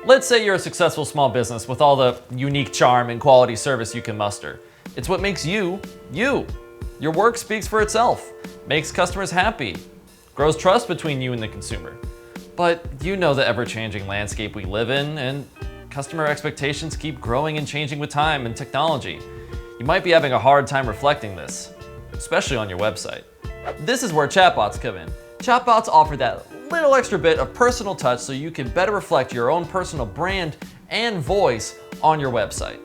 Let's say you're a successful small business with all the unique charm and quality service you can muster. It's what makes you, you. Your work speaks for itself, makes customers happy, grows trust between you and the consumer. But you know the ever-changing landscape we live in, and customer expectations keep growing and changing with time and technology. You might be having a hard time reflecting this, especially on your website. This is where chatbots come in. Chatbots offer that little extra bit of personal touch so you can better reflect your own personal brand and voice on your website.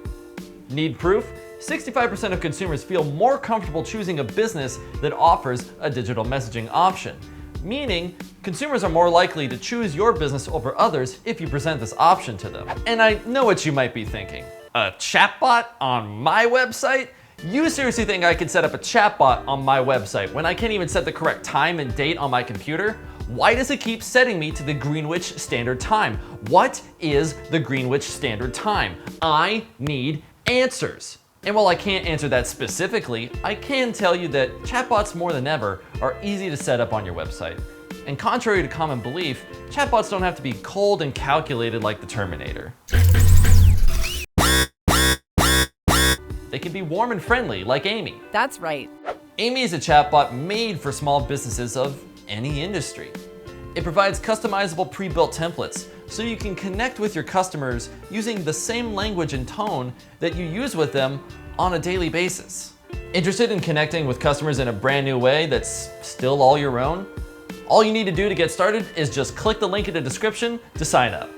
Need proof? 65% of consumers feel more comfortable choosing a business that offers a digital messaging option, meaning consumers are more likely to choose your business over others if you present this option to them. And I know what you might be thinking. A chatbot on my website? You seriously think I could set up a chatbot on my website when I can't even set the correct time and date on my computer? Why does it keep setting me to the Greenwich Standard Time? What is the Greenwich Standard Time? I need answers. And while I can't answer that specifically, I can tell you that chatbots more than ever are easy to set up on your website. And contrary to common belief, chatbots don't have to be cold and calculated like the Terminator. They can be warm and friendly like Amy. That's right. Amy is a chatbot made for small businesses of any industry. It provides customizable pre-built templates so you can connect with your customers using the same language and tone that you use with them on a daily basis. Interested in connecting with customers in a brand new way that's still all your own? All you need to do to get started is just click the link in the description to sign up.